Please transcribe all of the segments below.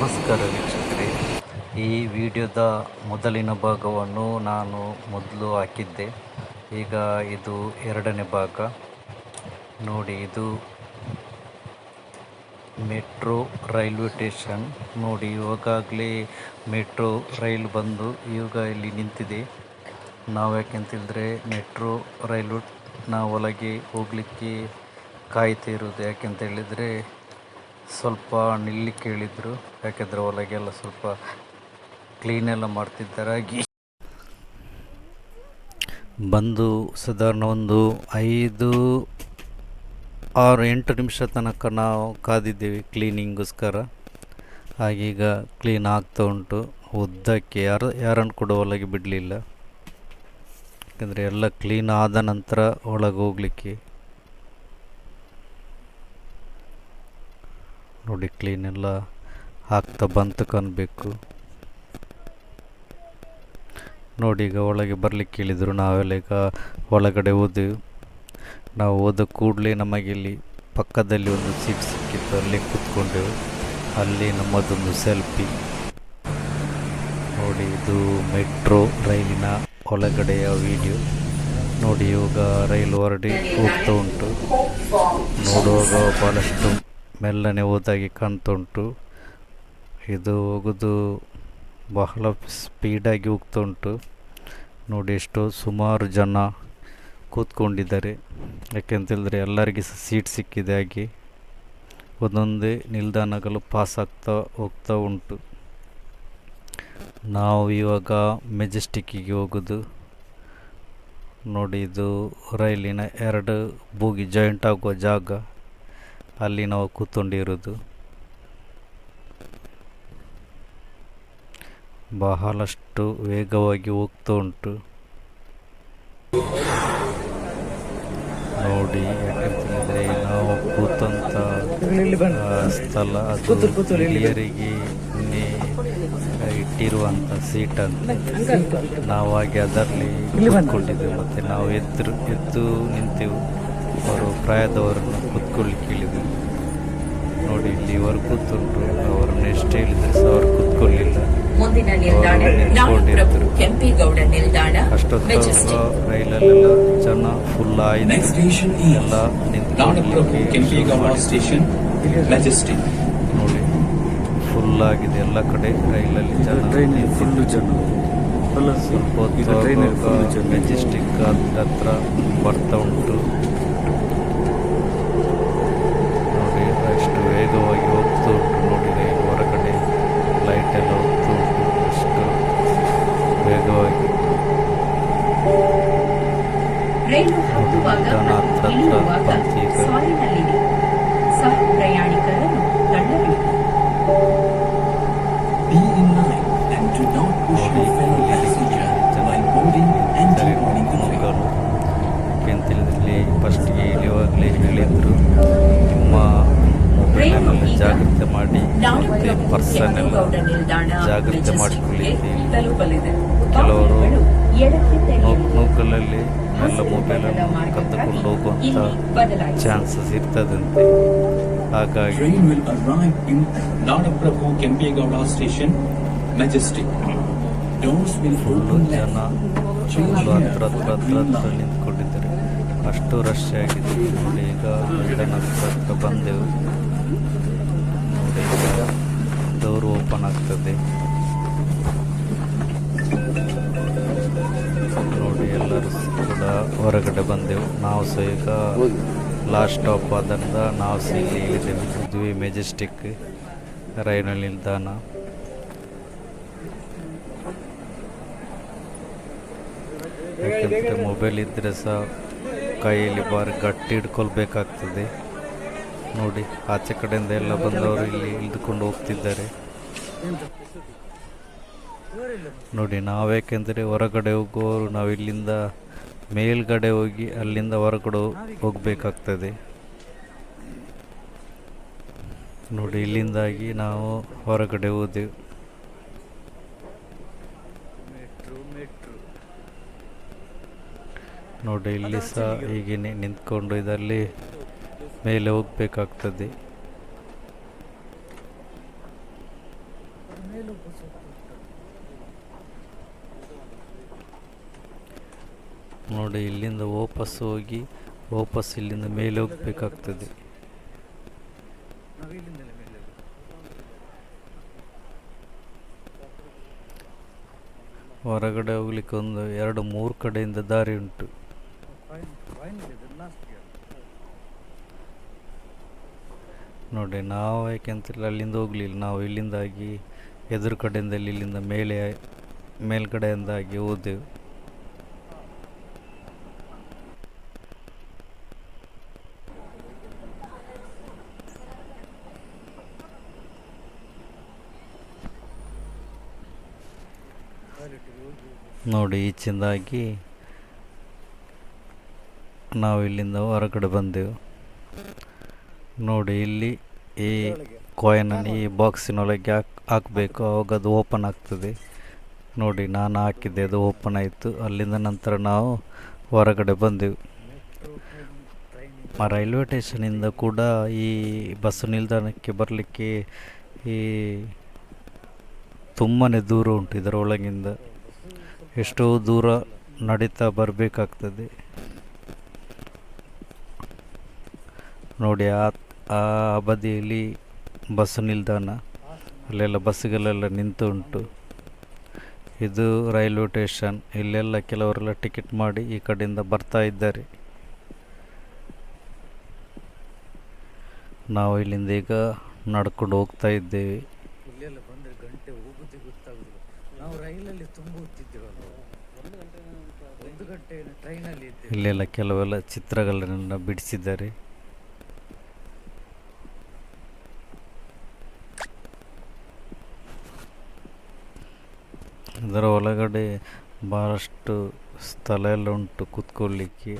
ನಮಸ್ಕಾರ ವೀಕ್ಷಕರೇ. ಈ ವಿಡಿಯೋದ ಮೊದಲಿನ ಭಾಗವನ್ನು ನಾನು ಮೊದಲು ಹಾಕಿದ್ದೆ. ಈಗ ಇದು ಎರಡನೇ ಭಾಗ ನೋಡಿ. ಇದು ಮೆಟ್ರೋ ರೈಲ್ವೆ ಸ್ಟೇಷನ್ ನೋಡಿ. ಇವಾಗಲೇ ಮೆಟ್ರೋ ರೈಲು ಬಂದು ಈಗ ಇಲ್ಲಿ ನಿಂತಿದೆ. ನಾವು ಯಾಕೆಂತೇಳಿದ್ರೆ ಮೆಟ್ರೋ ರೈಲು ನಾವು ಒಳಗೆ ಹೋಗಲಿಕ್ಕೆ ಕಾಯ್ತಿರೋದು. ಯಾಕೆಂತೇಳಿದರೆ ಸ್ವಲ್ಪ ನಿಲ್ಲಿಕ್ಕೆ ಹೇಳಿದರು. ಯಾಕೆಂದರೆ ಒಳಗೆಲ್ಲ ಸ್ವಲ್ಪ ಕ್ಲೀನೆಲ್ಲ ಮಾಡ್ತಿದ್ದರಾಗಿ ಬಂದು ಸಾಧಾರಣ ಒಂದು 5-6-8 ನಿಮಿಷ ತನಕ ನಾವು ಕಾದಿದ್ದೇವೆ ಕ್ಲೀನಿಂಗೋಸ್ಕರ. ಹಾಗೀಗ ಕ್ಲೀನ್ ಆಗ್ತಾ ಉಂಟು. ಉದ್ದಕ್ಕೆ ಯಾರನ್ನು ಕೂಡ ಒಳಗೆ ಬಿಡಲಿಲ್ಲ. ಯಾಕೆಂದರೆ ಎಲ್ಲ ಕ್ಲೀನ್ ಆದ ನಂತರ ಒಳಗೆ ಹೋಗಲಿಕ್ಕೆ ನೋಡಿ. ಕ್ಲೀನ್ ಎಲ್ಲ ಆಗ್ತಾ ಬಂತು ಕಾಣಬೇಕು ನೋಡಿ. ಈಗ ಒಳಗೆ ಬರಲಿಕ್ಕೆ ಹೇಳಿದರು. ನಾವೆಲ್ಲ ಈಗ ಒಳಗಡೆ ಹೋದೆವು. ನಾವು ಹೋದ ಕೂಡಲೇ ನಮಗೆ ಇಲ್ಲಿ ಪಕ್ಕದಲ್ಲಿ ಒಂದು ಸೀಟ್ ಸಿಕ್ಕಿತ್ತು. ಅಲ್ಲಿ ಕೂತ್ಕೊಂಡೆವು. ಅಲ್ಲಿ ನಮ್ಮದೊಂದು ಸೆಲ್ಫಿ ನೋಡಿ. ಇದು ಮೆಟ್ರೋ ರೈಲಿನ ಒಳಗಡೆಯ ವಿಡಿಯೋ ನೋಡಿ. ಇವಾಗ ರೈಲು ಹೊರಡಿ ಹೋಗ್ತಾ ಉಂಟು. ನೋಡುವಾಗ ಭಾಳಷ್ಟು ಮೆಲ್ಲನೆ ಹೋದಾಗಿ ಕಾಣ್ತಾ ಉಂಟು. ಇದು ಹೋಗೋದು ಬಹಳ ಸ್ಪೀಡಾಗಿ ಹೋಗ್ತಾ ಉಂಟು ನೋಡಿ. ಎಷ್ಟೋ ಸುಮಾರು ಜನ ಕೂತ್ಕೊಂಡಿದ್ದಾರೆ. ಯಾಕೆಂತೇಳಿದ್ರೆ ಎಲ್ಲರಿಗೆ ಸೀಟ್ ಸಿಕ್ಕಿದೆ. ಹಾಗೆ ಒಂದೊಂದೇ ನಿಲ್ದಾಣಗಳು ಪಾಸ್ ಆಗ್ತಾ ಹೋಗ್ತಾ ಉಂಟು. ನಾವು ಇವಾಗ ಮೆಜೆಸ್ಟಿಕ್ಕಿಗೆ ಹೋಗೋದು ನೋಡಿ. ಇದು ರೈಲಿನ 2 ಬೋಗಿ ಜಾಯಿಂಟ್ ಆಗುವ ಜಾಗ. ಅಲ್ಲಿ ನಾವು ಕೂತ್ಕೊಂಡಿರೋದು. ಬಹಳಷ್ಟು ವೇಗವಾಗಿ ಹೋಗ್ತಾ ಉಂಟು ನೋಡಿ. ಯಾಕೆಂತಂದರೆ ನಾವು ಕೂತಂಥ ಸ್ಥಳ ಅದು ಹಿರಿಯರಿಗೆ ಇಟ್ಟಿರುವಂಥ ಸೀಟ್ ಅಂತ. ನಾವು ಹಾಗೆ ಅದರಲ್ಲಿ ಕೂತ್ಕೊಂಡಿದ್ದೆವು. ಮತ್ತು ನಾವು ಎದ್ದು ನಿಂತೆವು. ಅವರು ಪ್ರಾಯದವರನ್ನು ಕೂತ್ಕೊಳ್ಳಿಕ್ಕೆ ಹೇಳಿದರು ನೋಡಿ. ಇಲ್ಲಿ ಇವರು ಕೂತ್ಕೊಂಡ್ರು. ಅವರನ್ನು ಎಷ್ಟು ಹೇಳಿದರೆ ಸಹ ಅವರು ಕೂತ್ಕೊಳ್ಳಿಲ್ಲ. ಅಷ್ಟೊತ್ತು ರೈಲಲ್ಲೆಲ್ಲ ಜನ ಫುಲ್ ಆಯಿತು. ಎಲ್ಲ ನಿಂತ್ಕೊಳ್ಳಿಕ್ಕೆ ನೋಡಿ. ಫುಲ್ ಆಗಿದೆ ಎಲ್ಲ ಕಡೆ ರೈಲಲ್ಲಿ ಜನ. ಫುಲ್ಲು ಜನ. ಸ್ವಲ್ಪ ಹೊತ್ತು ಮೆಜೆಸ್ಟಿಕ್ ಹತ್ರ ಬರ್ತಾ ಉಂಟು ನೋಡಿ. ಅಷ್ಟು ವೇಗವಾಗಿ ಹೋಗ್ತಾ ಉಂಟು ನೋಡಿ. ರೈಲು ಹೊರಗಡೆ ಲೈಟೆಲ್ಲ ಹೋಗ್ತಾ ಉಂಟು ಅಷ್ಟು ವೇಗವಾಗಿ. ಜನ ಹತ್ರ ಬಂತು. ಈಗ ಅಂತೇಳಿದಲ್ಲಿ ಫಸ್ಟ್ಗೆ ಇಳಿಯುವಾಗಲೇ ಹೇಳಿದರು, ನಿಮ್ಮ ಮೊಬೈಲನ್ನೆಲ್ಲ ಜಾಗ್ರತೆ ಮಾಡಿ ಮತ್ತು ಪರ್ಸನ್ನೆಲ್ಲ ಜಾಗ್ರತೆ ಮಾಡಿಕೊಳ್ಳಿಕ್ಕೆ. ಕೆಲವರು ನೂಕಲಲ್ಲಿ ಎಲ್ಲ ಮೊಬೈಲನ್ನು ಕದ್ದುಕೊಂಡು ಹೋಗುವಂಥ ಚಾನ್ಸಸ್ ಇರ್ತದಂತೆ. ಹಾಗಾಗಿ ಫುಲ್ಲು ಜನ ಹತ್ರ ನಿಂತ್ಕೊಂಡಿದ್ದಾರೆ. ಅಷ್ಟು ರಶ್ ಆಗಿದೆ ನೋಡಿ. ಈಗ ಲಂಡನ್ ಹತ್ರ ಬಂದೆವು ನೋಡಿ. ಈಗ ಡೋರ್ ಓಪನ್ ಆಗ್ತದೆ ನೋಡಿ. ಎಲ್ಲರೂ ಕೂಡ ಹೊರಗಡೆ ಬಂದೆವು. ನಾವು ಸಹ ಈಗ ಲಾಸ್ಟ್ ಸ್ಟಾಪ್ ಆದ್ದರಿಂದ ನಾವು ಸಹ ಇಲ್ಲಿ ಇಳಿದೆವು. ಇದುವೇ ಮೆಜೆಸ್ಟಿಕ್ ರೈಲು ನಿಲ್ದಾಣ. ಯಾಕೆಂದರೆ ಮೊಬೈಲ್ ಇದ್ದರೆ ಸಹ ಕೈಯಲ್ಲಿ ಬಾರಿ ಗಟ್ಟಿ ಹಿಡ್ಕೊಳ್ಬೇಕಾಗ್ತದೆ ನೋಡಿ. ಆಚೆ ಕಡೆಯಿಂದ ಎಲ್ಲ ಬಂದವರು ಇಲ್ಲಿ ಇಳಿದುಕೊಂಡು ಹೋಗ್ತಿದ್ದಾರೆ ನೋಡಿ. ನಾವೇಕೆಂದರೆ ಹೊರಗಡೆ ಹೋಗುವವರು ನಾವು ಇಲ್ಲಿಂದ ಮೇಲ್ಗಡೆ ಹೋಗಿ ಅಲ್ಲಿಂದ ಹೊರಗಡೆ ಹೋಗಬೇಕಾಗ್ತದೆ ನೋಡಿ. ಇಲ್ಲಿಂದಾಗಿ ನಾವು ಹೊರಗಡೆ ಹೋದೆವು. ನೋಡಿ ಇಲ್ಲಿ ಸಹ ಹೀಗೆ ನಿಂತ್ಕೊಂಡು ಇದರಲ್ಲಿ ಮೇಲೆ ಹೋಗಬೇಕಾಗ್ತದೆ. ನೋಡಿ ಇಲ್ಲಿಂದ ವಾಪಸ್ ಹೋಗಿ ವಾಪಸ್ ಇಲ್ಲಿಂದ ಮೇಲೆ ಹೋಗ್ಬೇಕಾಗ್ತದೆ. ಹೊರಗಡೆ ಹೋಗ್ಲಿಕ್ಕೆ ಒಂದು 2-3 ಕಡೆಯಿಂದ ದಾರಿ ಉಂಟು. ನೋಡಿ ನಾವು ಯಾಕೆಂತಿಲ್ಲ ಅಲ್ಲಿಂದ ಹೋಗ್ಲಿಲ್ಲ, ನಾವು ಇಲ್ಲಿಂದಾಗಿ ಎದುರು ಕಡೆಯಿಂದ ಇಲ್ಲಿಂದ ಮೇಲ್ಗಡೆಯಿಂದಾಗಿ ಹೋದೆವು. ನೋಡಿ ಈಚಿಂದಾಗಿ ನಾವು ಇಲ್ಲಿಂದ ಹೊರಗಡೆ ಬಂದೆವು. ನೋಡಿ ಇಲ್ಲಿ ಈ ಕಾಯಿನನ್ನು ಈ ಬಾಕ್ಸಿನೊಳಗೆ ಹಾಕಬೇಕು, ಆವಾಗ ಅದು ಓಪನ್ ಆಗ್ತದೆ. ನೋಡಿ ನಾನು ಹಾಕಿದ್ದೆ, ಅದು ಓಪನ್ ಆಯಿತು. ಅಲ್ಲಿಂದ ನಂತರ ನಾವು ಹೊರಗಡೆ ಬಂದೆವು. ರೈಲ್ವೆ ಸ್ಟೇಷನಿಂದ ಕೂಡ ಈ ಬಸ್ ನಿಲ್ದಾಣಕ್ಕೆ ಬರಲಿಕ್ಕೆ ಈ ತುಂಬಾ ದೂರ ಉಂಟು. ಇದರ ಒಳಗಿಂದ ಎಷ್ಟೋ ದೂರ ನಡೀತಾ ಬರಬೇಕಾಗ್ತದೆ. ನೋಡಿ ಆ ಬದಿಯಲ್ಲಿ ಬಸ್ ನಿಲ್ದಾಣ, ಅಲ್ಲೆಲ್ಲ ಬಸ್ಸುಗಳೆಲ್ಲ ನಿಂತು ಉಂಟು. ಇದು ರೈಲ್ವೆ ಸ್ಟೇಷನ್. ಇಲ್ಲೆಲ್ಲ ಕೆಲವರೆಲ್ಲ ಟಿಕೆಟ್ ಮಾಡಿ ಈ ಕಡೆಯಿಂದ ಬರ್ತಾ ಇದ್ದಾರೆ. ನಾವು ಇಲ್ಲಿಂದ ಈಗ ನಡ್ಕೊಂಡು ಹೋಗ್ತಾ ಇದ್ದೇವೆ. ಇಲ್ಲೆಲ್ಲ ಬಂದರೆ ಗಂಟೆ ಹೋಗುದೇ ಗೊತ್ತಾಗುದಿಲ್ಲ. ನಾವು ರೈಲಲ್ಲಿ ತುಂಬ ಹೊತ್ತಿದ್ದೇವಲ್ಲ, 1 ಗಂಟೆ ಟ್ರೈನಲ್ಲಿ ಇದ್ದೇವೆ. ಇಲ್ಲೆಲ್ಲ ಕೆಲವೆಲ್ಲ ಚಿತ್ರಗಳನ್ನೆಲ್ಲ ಬಿಡಿಸಿದ್ದಾರೆ. ಅದರ ಒಳಗಡೆ ಬಹಳಷ್ಟು ಸ್ಥಳ ಎಲ್ಲ ಉಂಟು ಕೂತ್ಕೊಳ್ಳಿಕ್ಕೆ.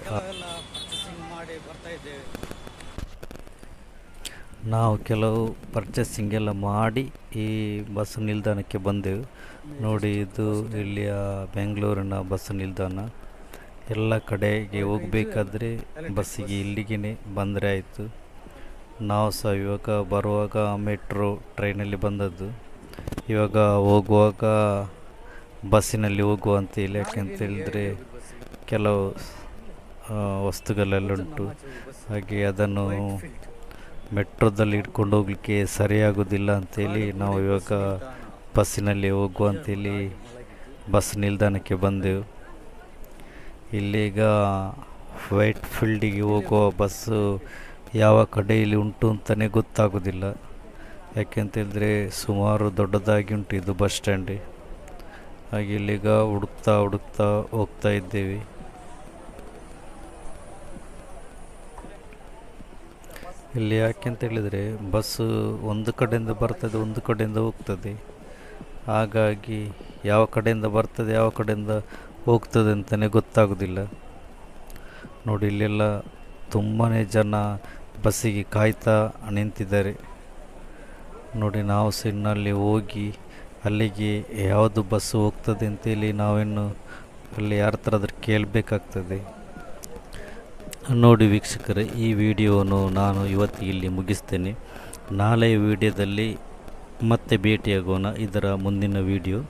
ನಾವು ಕೆಲವು ಪರ್ಚೇಸಿಂಗ್ ಎಲ್ಲ ಮಾಡಿ ಈ ಬಸ್ ನಿಲ್ದಾಣಕ್ಕೆ ಬಂದೆವು. ನೋಡಿ ಇದು ಇಲ್ಲಿಯ ಬೆಂಗಳೂರಿನ ಬಸ್ ನಿಲ್ದಾಣ. ಎಲ್ಲ ಕಡೆಗೆ ಹೋಗಬೇಕಾದ್ರೆ ಬಸ್ಸಿಗೆ ಇಲ್ಲಿಗೆ ಬಂದರೆ ಆಯಿತು. ನಾವು ಸಹ ಇವಾಗ ಬರುವಾಗ ಮೆಟ್ರೋ ಟ್ರೈನಲ್ಲಿ ಬಂದದ್ದು. ಇವಾಗ ಹೋಗುವಾಗ ಬಸ್ಸಿನಲ್ಲಿ ಹೋಗುವಂತಿಲ್ಲ, ಯಾಕೆಂತ ಹೇಳಿದ್ರೆ ಕೆಲವು ವಸ್ತುಗಳೆಲ್ಲ ಉಂಟು. ಹಾಗೆ ಅದನ್ನು ಮೆಟ್ರೋದಲ್ಲಿ ಇಟ್ಕೊಂಡು ಹೋಗಲಿಕ್ಕೆ ಸರಿಯಾಗೋದಿಲ್ಲ ಅಂಥೇಳಿ ನಾವು ಇವಾಗ ಬಸ್ಸಿನಲ್ಲಿ ಹೋಗುವಂತೇಳಿ ಬಸ್ ನಿಲ್ದಾಣಕ್ಕೆ ಬಂದೆವು. ಇಲ್ಲೀಗ ವೈಟ್ ಫೀಲ್ಡಿಗೆ ಹೋಗುವ ಬಸ್ಸು ಯಾವ ಕಡೆಯಲ್ಲಿ ಉಂಟು ಅಂತಲೇ ಗೊತ್ತಾಗೋದಿಲ್ಲ. ಯಾಕೆಂತೇಳಿದ್ರೆ ಸುಮಾರು ದೊಡ್ಡದಾಗಿ ಉಂಟು ಇದು ಬಸ್ ಸ್ಟ್ಯಾಂಡ್. ಹಾಗೆ ಇಲ್ಲೀಗ ಹುಡುಕ್ತಾ ಹೋಗ್ತಾ ಇದ್ದೇವೆ. ಇಲ್ಲಿ ಯಾಕೆಂತ ಹೇಳಿದರೆ ಬಸ್ಸು ಒಂದು ಕಡೆಯಿಂದ ಬರ್ತದೆ, ಒಂದು ಕಡೆಯಿಂದ ಹೋಗ್ತದೆ. ಹಾಗಾಗಿ ಯಾವ ಕಡೆಯಿಂದ ಬರ್ತದೆ ಯಾವ ಕಡೆಯಿಂದ ಹೋಗ್ತದೆ ಅಂತಲೇ ಗೊತ್ತಾಗೋದಿಲ್ಲ. ನೋಡಿ ಇಲ್ಲೆಲ್ಲ ತುಂಬಾ ಜನ ಬಸ್ಸಿಗೆ ಕಾಯ್ತಾ ನಿಂತಿದ್ದಾರೆ. ನೋಡಿ ನಾವು ಸಹ ಇನ್ನಲ್ಲಿ ಹೋಗಿ ಅಲ್ಲಿಗೆ ಯಾವುದು ಬಸ್ಸು ಹೋಗ್ತದೆ ಅಂತೇಳಿ ನಾವಿನ್ನು ಅಲ್ಲಿ ಯಾರ ಥರ ಕೇಳಬೇಕಾಗ್ತದೆ. ನೋಡಿ ವೀಕ್ಷಕರೇ, ಈ ವಿಡಿಯೋವನ್ನು ನಾನು ಇವತ್ತಿಗೆ ಇಲ್ಲಿ ಮುಗಿಸ್ತೇನೆ. ನಾಳೆ ವಿಡಿಯೋದಲ್ಲಿ ಮತ್ತೆ ಭೇಟಿಯಾಗೋಣ. ಇದರ ಮುಂದಿನ ವಿಡಿಯೋ